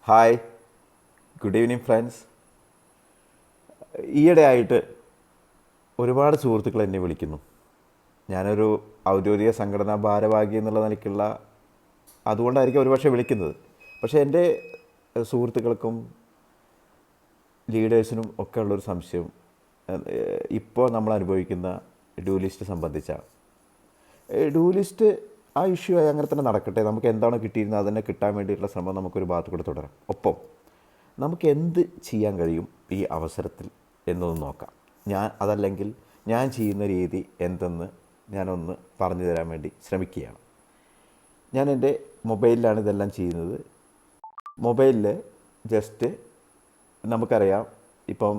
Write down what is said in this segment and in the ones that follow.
Hi, good evening friends. ഈയിടെയായിട്ട് ഒരുപാട് സുഹൃത്തുക്കൾ എന്നെ വിളിക്കുന്നു. ഞാനൊരു ഔദ്യോഗിക സംഘടനാ ഭാരവാഹി എന്നുള്ള നിലയ്ക്കുള്ള അതുകൊണ്ടായിരിക്കും ഒരുപക്ഷെ വിളിക്കുന്നത്. പക്ഷേ എൻ്റെ സുഹൃത്തുക്കൾക്കും ലീഡേഴ്സിനും ഒക്കെ ഉള്ളൊരു സംശയം ഇപ്പോൾ നമ്മൾ അനുഭവിക്കുന്ന ഡ്യൂ ലിസ്റ്റ് സംബന്ധിച്ചാണ്. ഡ്യൂ ലിസ്റ്റ് ആ ഇഷ്യൂ ആയി അങ്ങനെ തന്നെ നടക്കട്ടെ. നമുക്ക് എന്താണോ കിട്ടിയിരുന്നത് അത് തന്നെ കിട്ടാൻ വേണ്ടിയിട്ടുള്ള ശ്രമം നമുക്കൊരു ഭാഗത്ത് കൂടെ തുടരാം. ഒപ്പം നമുക്ക് എന്ത് ചെയ്യാൻ കഴിയും ഈ അവസരത്തിൽ എന്നൊന്ന് നോക്കാം. അതല്ലെങ്കിൽ ഞാൻ ചെയ്യുന്ന രീതി എന്തെന്ന് ഞാനൊന്ന് പറഞ്ഞു തരാൻ വേണ്ടി ശ്രമിക്കുകയാണ്. ഞാൻ എൻ്റെ മൊബൈലിലാണ് ഇതെല്ലാം ചെയ്യുന്നത്. മൊബൈലിൽ ജസ്റ്റ് നമുക്കറിയാം, ഇപ്പം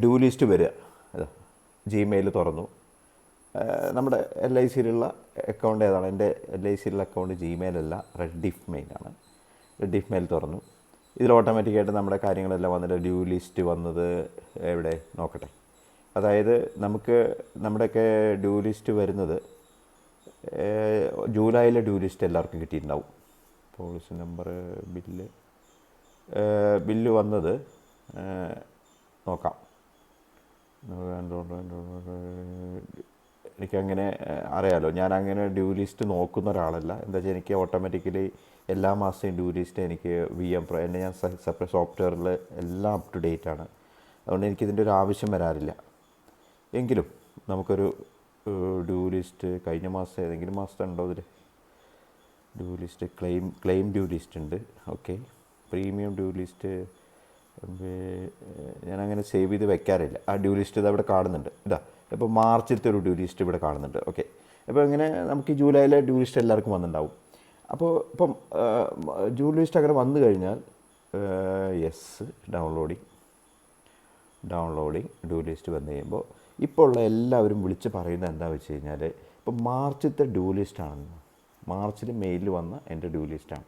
ഡ്യൂ ലിസ്റ്റ് വരിക, ജിമെയിൽ തുറന്നു, നമ്മുടെ LICയിലുള്ള അക്കൗണ്ട് ഏതാണ്? എൻ്റെ LICയിലുള്ള അക്കൗണ്ട് ജിമെയിലല്ല, റെഡിഫ് മെയിലാണ്. റെഡിഫ് മെയിൽ തുറന്നു. ഇതിൽ ഓട്ടോമാറ്റിക്കായിട്ട് നമ്മുടെ കാര്യങ്ങളെല്ലാം വന്നിട്ട് ഡ്യൂ ലിസ്റ്റ് വന്നത് എവിടെ നോക്കട്ടെ. അതായത് നമുക്ക് നമ്മുടെയൊക്കെ ഡ്യൂ ലിസ്റ്റ് വരുന്നത് ജൂലൈയിലെ ഡ്യൂ ലിസ്റ്റ് എല്ലാവർക്കും കിട്ടിയിട്ടുണ്ടാവും. പോളിസി നമ്പർ, ബില്ല് വന്നത് നോക്കാം. എനിക്കങ്ങനെ അറിയാമല്ലോ, ഞാനങ്ങനെ ഡ്യൂ ലിസ്റ്റ് നോക്കുന്ന ഒരാളല്ല. എന്താ വെച്ചാൽ എനിക്ക് ഓട്ടോമാറ്റിക്കലി എല്ലാ മാസത്തെയും ഡ്യൂ ലിസ്റ്റ് എനിക്ക് VM Pro എന്നെ ഞാൻ സെപ്പറേറ്റ് സോഫ്റ്റ്വെയറിൽ എല്ലാം അപ് ടു ഡേറ്റ് ആണ്. അതുകൊണ്ട് എനിക്കിതിൻ്റെ ഒരു ആവശ്യം വരാറില്ല. എങ്കിലും നമുക്കൊരു ഡ്യൂ ലിസ്റ്റ് കഴിഞ്ഞ മാസം ഏതെങ്കിലും മാസത്തെ ഉണ്ടോ ഇതിൽ? Due list claim due list ഉണ്ട്. ഓക്കെ, പ്രീമിയം ഡ്യൂ ലിസ്റ്റ് ഞാനങ്ങനെ സേവ് ചെയ്ത് വെക്കാറില്ല. ആ ഡ്യൂ ലിസ്റ്റ് ഇതവിടെ കാണുന്നുണ്ട്. ഇപ്പോൾ മാർച്ചിലത്തെ ഒരു ഡ്യൂ ലിസ്റ്റ് ഇവിടെ കാണുന്നുണ്ട്. ഓക്കെ, അപ്പോൾ ഇങ്ങനെ നമുക്ക് ഈ ജൂലൈയിലെ ഡ്യൂ ലിസ്റ്റ് എല്ലാവർക്കും വന്നിട്ടുണ്ടാവും. അപ്പോൾ ഇപ്പം ഡ്യൂ ലിസ്റ്റ് അങ്ങനെ വന്നു കഴിഞ്ഞാൽ ഡൗൺലോഡിങ് ഡ്യൂ ലിസ്റ്റ് വന്നു കഴിയുമ്പോൾ ഇപ്പോൾ ഉള്ള എല്ലാവരും വിളിച്ച് പറയുന്നത് എന്താണെന്ന് വെച്ച് കഴിഞ്ഞാൽ, ഇപ്പം മാർച്ചിലത്തെ ഡ്യൂ ലിസ്റ്റാണെന്ന്, മാർച്ചിൽ മെയിലിൽ വന്ന എൻ്റെ ഡ്യൂ ലിസ്റ്റാണ്.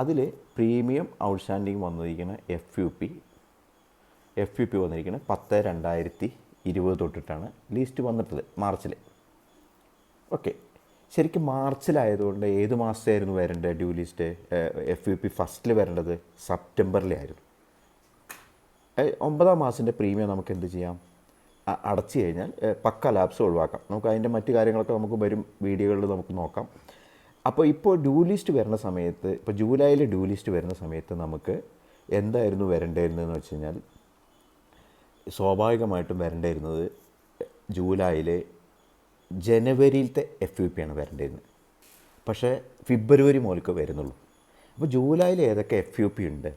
അതിൽ പ്രീമിയം ഔട്ട്സ്റ്റാൻഡിങ് വന്നിരിക്കുന്ന എഫ് യു പി വന്നിരിക്കുന്നത് 10/2020 തൊട്ടിട്ടാണ് ലിസ്റ്റ് വന്നിട്ടുള്ളത് മാർച്ചിൽ. ഓക്കെ, ശരിക്കും മാർച്ചിലായതുകൊണ്ട് ഏത് മാസമായിരുന്നു വരേണ്ടത് ഡ്യൂ ലിസ്റ്റ്? FUP ഫസ്റ്റിൽ വരേണ്ടത് സെപ്റ്റംബറിലായിരുന്നു. 9-ാം മാസത്തിൻ്റെ പ്രീമിയം നമുക്ക് എന്ത് ചെയ്യാം? അടച്ചു കഴിഞ്ഞാൽ പക്ക ലാപ്സ് ഒഴിവാക്കാം. നമുക്ക് അതിൻ്റെ മറ്റു കാര്യങ്ങളൊക്കെ നമുക്ക് വരും വീഡിയോകളിൽ നമുക്ക് നോക്കാം. അപ്പോൾ ഇപ്പോൾ ഡ്യൂ ലിസ്റ്റ് വരുന്ന സമയത്ത്, ഇപ്പോൾ ജൂലൈയിൽ ഡ്യൂ ലിസ്റ്റ് വരുന്ന സമയത്ത് നമുക്ക് എന്തായിരുന്നു വരേണ്ടിയിരുന്നതെന്ന് വെച്ച് കഴിഞ്ഞാൽ, സ്വാഭാവികമായിട്ടും വരേണ്ടിയിരുന്നത് ജൂലൈയിലെ ജനുവരിയിലത്തെ FUP ആണ് വരേണ്ടിയിരുന്നത്. പക്ഷേ ഫെബ്രുവരി മുതൽക്ക് വരുന്നുള്ളൂ. അപ്പോൾ ജൂലൈയിൽ ഏതൊക്കെ FUP ഉണ്ട്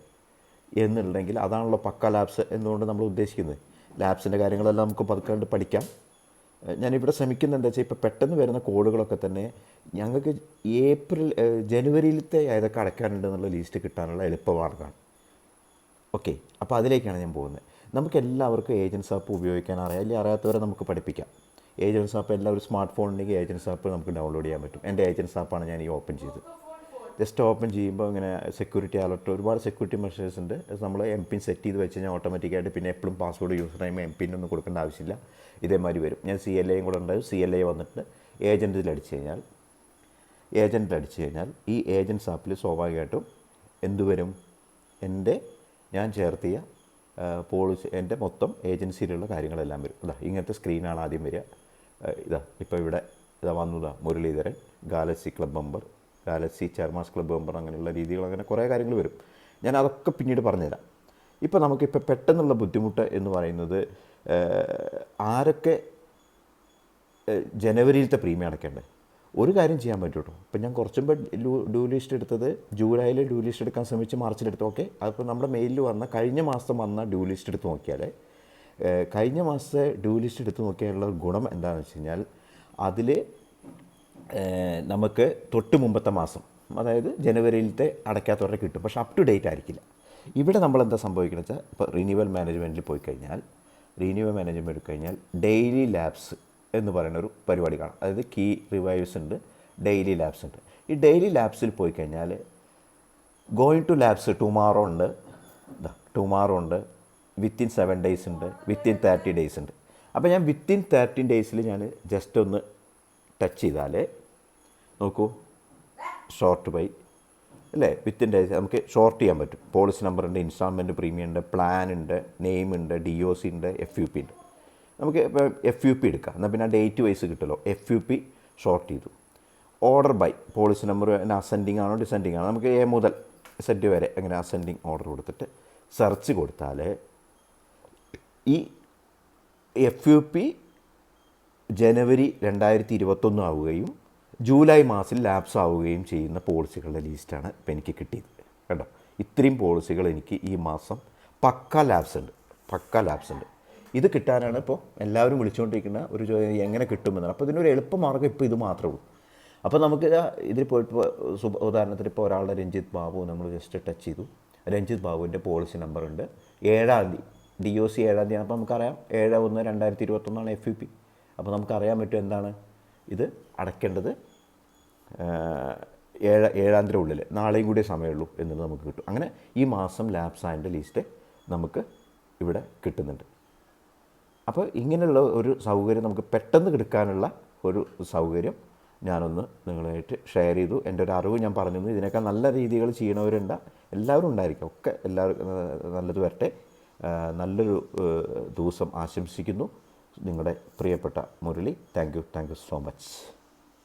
എന്നുണ്ടെങ്കിൽ അതാണല്ലോ പക്ക ലാപ്സ് എന്നുകൊണ്ട് നമ്മൾ ഉദ്ദേശിക്കുന്നത്. ലാപ്സിൻ്റെ കാര്യങ്ങളെല്ലാം നമുക്ക് പതുക്കെ പഠിക്കാം. ഞാനിവിടെ ശ്രമിക്കുന്നത് എന്താ വെച്ചാൽ, ഇപ്പോൾ പെട്ടെന്ന് വരുന്ന കോഡുകളൊക്കെ തന്നെ ഞങ്ങൾക്ക് ജനുവരിയിലത്തെ ഏതൊക്കെ അടയ്ക്കാനുണ്ടെന്നുള്ള ലിസ്റ്റ് കിട്ടാനുള്ള എളുപ്പമാർഗ്ഗമാണ്. ഓക്കെ, അപ്പോൾ അതിലേക്കാണ് ഞാൻ പോകുന്നത്. നമുക്ക് എല്ലാവർക്കും ഏജൻസ് ആപ്പ് ഉപയോഗിക്കാൻ അറിയാം, അല്ലെങ്കിൽ അറിയാത്തവരെ നമുക്ക് പഠിപ്പിക്കാം. ഏജൻസ് ആപ്പ് എല്ലാവരും സ്മാർട്ട് ഫോൺ ഉണ്ടെങ്കിൽ ഏജൻസ് ആപ്പ് നമുക്ക് ഡൗൺലോഡ് ചെയ്യാൻ പറ്റും. എൻ്റെ ഏജൻസ് ആപ്പാണ് ഞാൻ ഈ ഓപ്പൺ ചെയ്തത്. ജസ്റ്റ് ഓപ്പൺ ചെയ്യുമ്പോൾ ഇങ്ങനെ സെക്യൂരിറ്റി അലർട്ട്, ഒരുപാട് സെക്യൂരിറ്റി മെഷേഴ്സ് ഉണ്ട്. നമ്മൾ MPIN സെറ്റ് ചെയ്ത് വെച്ച് കഴിഞ്ഞാൽ ഓട്ടോമാറ്റിക്കായിട്ട് പിന്നെ എപ്പോഴും പാസ്വേഡ് യൂസർ ടൈം MPIN ഒന്നും കൊടുക്കേണ്ട ആവശ്യമില്ല. ഇതേമാതിരി വരും. ഞാൻ CLA കൂടെ ഉണ്ടാവും. CLA വന്നിട്ട് ഏജൻറ്റിൽ അടിച്ചു കഴിഞ്ഞാൽ ഈ ഏജൻസ് ആപ്പിൽ സ്വാഭാവികമായിട്ടും എന്ത് വരും? ഞാൻ ചേർത്തിയ പോളിസി, എൻ്റെ മൊത്തം ഏജൻസിയിലുള്ള കാര്യങ്ങളെല്ലാം വരും. ഇങ്ങനത്തെ സ്ക്രീനാണ് ആദ്യം വരിക. ഇപ്പോൾ ഇവിടെ വന്നതാ Muraleedharan, Galaxy club member, Galaxy chairmans club member, അങ്ങനെയുള്ള രീതികൾ, അങ്ങനെ കുറേ കാര്യങ്ങൾ വരും. ഞാൻ അതൊക്കെ പിന്നീട് പറഞ്ഞുതരാം. ഇപ്പോൾ നമുക്കിപ്പോൾ പെട്ടെന്നുള്ള ബുദ്ധിമുട്ട് എന്ന് പറയുന്നത്, ആരൊക്കെ ജനുവരിയിലത്തെ പ്രീമിയം അടയ്ക്കേണ്ടത്? ഒരു കാര്യം ചെയ്യാൻ പറ്റും കേട്ടോ. ഇപ്പം ഞാൻ കുറച്ചും ഡ്യൂ ലിസ്റ്റ് എടുത്തത് ജൂലൈയിൽ ഡ്യൂ ലിസ്റ്റ് എടുക്കാൻ ശ്രമിച്ച് മാർച്ചിലെടുത്ത്. ഓക്കെ, അതിപ്പോൾ നമ്മുടെ മെയിലിൽ വന്ന കഴിഞ്ഞ മാസം വന്ന ഡ്യൂ ലിസ്റ്റ് എടുത്ത് നോക്കിയാൽ, കഴിഞ്ഞ മാസത്തെ ഡ്യൂ ലിസ്റ്റ് എടുത്ത് നോക്കിയാലുള്ള ഗുണം എന്താണെന്ന് വെച്ച് കഴിഞ്ഞാൽ, അതിൽ നമുക്ക് തൊട്ട് മുമ്പത്തെ മാസം, അതായത് ജനുവരിയിലത്തെ അടയ്ക്കാത്തവരുടെ കിട്ടും. പക്ഷേ അപ് ടു ഡേറ്റ് ആയിരിക്കില്ല. ഇവിടെ നമ്മളെന്താ സംഭവിക്കുന്നത് വെച്ചാൽ, ഇപ്പോൾ റിന്യൂവൽ മാനേജ്മെൻറ്റിൽ പോയി കഴിഞ്ഞാൽ, ഡെയിലി ലാബ്സ് എന്ന് പറയുന്ന ഒരു പരിപാടി കാണാം. അതായത് കീ റിവൈവ്സ് ഉണ്ട്, ഡെയിലി ലാബ്സ് ഉണ്ട്. ഈ ഡെയിലി ലാബ്സിൽ പോയി കഴിഞ്ഞാൽ ഗോയിങ് ടു ലാബ്സ് ടുമാറോ ഉണ്ട്, വിത്തിൻ 7 days ഉണ്ട്, വിത്തിൻ 30 days ഉണ്ട്. അപ്പോൾ ഞാൻ വിത്തിൻ 13 days ഞാൻ ജസ്റ്റ് ഒന്ന് ടച്ച് ചെയ്താൽ നോക്കൂ, ഷോർട്ട് ബൈ അല്ലേ? വിത്തിൻ ഡേയ്സ് നമുക്ക് ഷോർട്ട് ചെയ്യാൻ പറ്റും. പോളിസി നമ്പർ ഉണ്ട്, ഇൻസ്റ്റാൾമെൻറ്റ് പ്രീമിയം ഉണ്ട്, പ്ലാൻ ഉണ്ട്, നെയിം ഉണ്ട്, DOC ഉണ്ട്, FUP ഉണ്ട്. നമുക്ക് ഇപ്പോൾ FUP എടുക്കാം, എന്നാൽ പിന്നെ ഡേറ്റ് വൈസ് കിട്ടുമല്ലോ. FUP ഷോർട്ട് ചെയ്തു. Order by policy number ascending ആണോ ഡിസെൻഡിങ് ആണോ, നമുക്ക് A മുതൽ Z വരെ അങ്ങനെ അസെൻഡിങ് ഓർഡർ കൊടുത്തിട്ട് സെർച്ച് കൊടുത്താൽ ഈ FUP ജനുവരി 2021 ആവുകയും ജൂലൈ മാസത്തിൽ ലാപ്സ് ആവുകയും ചെയ്യുന്ന പോളിസികളുടെ ലിസ്റ്റാണ് ഇപ്പോൾ എനിക്ക് കിട്ടിയത്. കേട്ടോ, ഇത്രയും പോളിസികൾ എനിക്ക് ഈ മാസം പക്ക ലാപ്സ് ഉണ്ട്. ഇത് കിട്ടാനാണ് ഇപ്പോൾ എല്ലാവരും വിളിച്ചുകൊണ്ടിരിക്കുന്ന ഒരു ചോദ്യം, എങ്ങനെ കിട്ടുമെന്നാണ്. അപ്പോൾ ഇതിനൊരു എളുപ്പമാർഗ്ഗം ഇപ്പോൾ ഇത് മാത്രമേ ഉള്ളൂ. അപ്പോൾ നമുക്ക് ഇതിൽ പോയിട്ട് ഉദാഹരണത്തിന് ഇപ്പോൾ ഒരാളുടെ രഞ്ജിത്ത് ബാബു നമ്മൾ ജസ്റ്റ് ടച്ച് ചെയ്തു. രഞ്ജിത്ത് ബാബുവിൻ്റെ പോളിസി നമ്പർ ഉണ്ട്, 7-ാം തീയതി DOC 7-ാം തീയതി. അപ്പോൾ നമുക്കറിയാം 7/1/2021 FUP. അപ്പോൾ നമുക്കറിയാൻ പറ്റും എന്താണ് ഇത് അടയ്ക്കേണ്ടത് 7-ാം തീയതി ഉള്ളിൽ, നാളെയും കൂടിയേ സമയമുള്ളൂ എന്നത് നമുക്ക് കിട്ടും. അങ്ങനെ ഈ മാസം ലാപ്സ് ആയതിൻ്റെ ലിസ്റ്റ് നമുക്ക് ഇവിടെ കിട്ടുന്നുണ്ട്. അപ്പോൾ ഇങ്ങനെയുള്ള ഒരു സൗകര്യം നമുക്ക് പെട്ടെന്ന് എടുക്കാനുള്ള ഒരു സൗകര്യം ഞാനൊന്ന് നിങ്ങളായിട്ട് ഷെയർ ചെയ്തു. എൻ്റെ ഒരു അറിവ് ഞാൻ പറഞ്ഞു. ഇതിനേക്കാൾ നല്ല രീതികൾ ചെയ്യണവരുണ്ട്, എല്ലാവരും ഉണ്ടായിരിക്കും. ഒക്കെ എല്ലാവരും നല്ലത് വരട്ടെ. നല്ലൊരു ദിവസം ആശംസിക്കുന്നു. നിങ്ങളുടെ പ്രിയപ്പെട്ട Murali. Thank you so much.